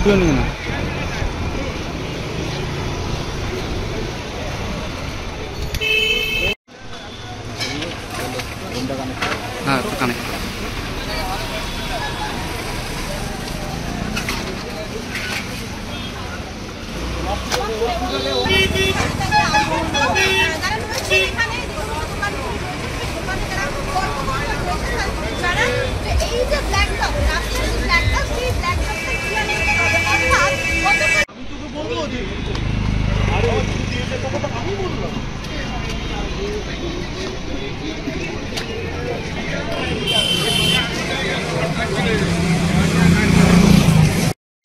তুলে নিয়ে না। হ্যাঁ কানেক্ট।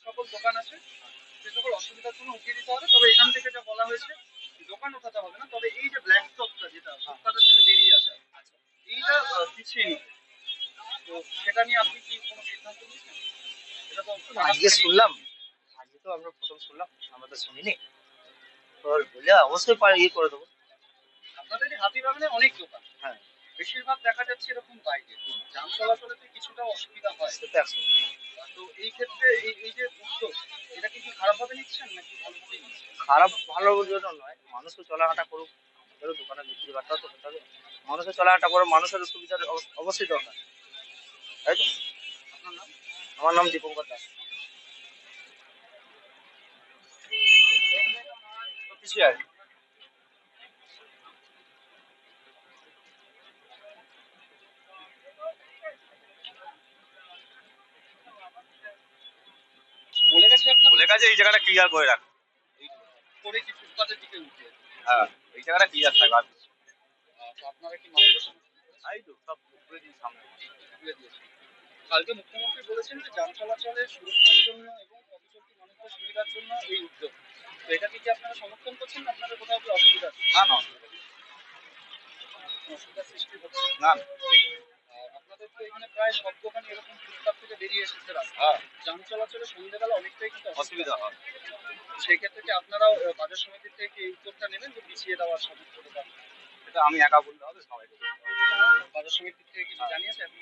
সকল দোকান আছে সে সকল অসুবিধার জন্য উঠিয়ে দিতে হবে। তবে এখান থেকে যা বলা হয়েছে দোকান উঠাতে হবে না, তবে এই যে ব্ল্যাক স্টকটা যেটা তাদের থেকে বেরিয়ে আসে এইটা পিছিয়ে নিতে, তো সেটা নিয়ে আপনি কি কোনো সিদ্ধান্ত নিয়েছেন? এটা তো আজকে শুনলাম, আজকে তো আমরা প্রথম শুনলাম, আমরা তো শুনিনি। তো বলে অবশ্যই ইয়ে করে দেবো। আপনাদের এই হাতিবাগানে অনেক দোকান, হ্যাঁ বেশিরভাগ দেখা যাচ্ছে এরকম বাইরে যান চলাচলেতে কিছুটা অসুবিধা হয়, সেটা একসঙ্গে। তো এই ক্ষেত্রে এই যে উদ্যোগ এটা কি খারাপভাবে নিচ্ছেন নাকি ভালোভাবে নিচ্ছেন? খারাপ ভালো জন্য নয়, মানুষও চলাহাঁটা করুক, আমাদেরও দোকানে বিক্রি বাট্টাও তো হতে হবে। মানুষের চলাহাঁটা করে মানুষের সুবিধার অবশ্যই দরকার, তাই তো? আপনার নাম? আমার নাম দীপঙ্কর দাস। কিছুই আর বলে গেছে আপনার বলে গেছে এই জায়গাটা ক্লিয়ার করে রাখ। করে কি ফুটপাতের দিকে উঠে, হ্যাঁ, এই জায়গাটা ক্লিয়ার থাকবে। আর তো আপনারা কি মার্গদর্শন এই তো সব করে দিন সামনে। তুলে দিয়েছেন? কালকে মুখ্যমন্ত্রী বলেছেন যে যান চলাচলের সুরক্ষার জন্য এবং পথচলতি মানুষের সুবিধার জন্য এই উদ্যোগ, তো এটাকে কি আপনারা সমর্থন করছেন না আপনাদের কোথাও কি অসুবিধা আছে? না না অসুবিধার সৃষ্টি হচ্ছে না। আর আপনাদের তো এখানে প্রায় সব দোকান এরকম ফুটপাত থেকে বেরিয়ে এসেছে রাস্তা, হ্যাঁ, যান চলাচলে সন্ধ্যেবেলা অনেকটাই কিন্তু অসুবিধা হয়। সেই ক্ষেত্রে কি আপনারাও বাজার সমিতি থেকে এই উদ্যোগটা নেবেন যে পিছিয়ে দেওয়ার সামর্থ্য দোকান? এটা আমি একা বললে হবে, সবাই বাজার সমিতি থেকে কিছু জানিয়েছে আপনি?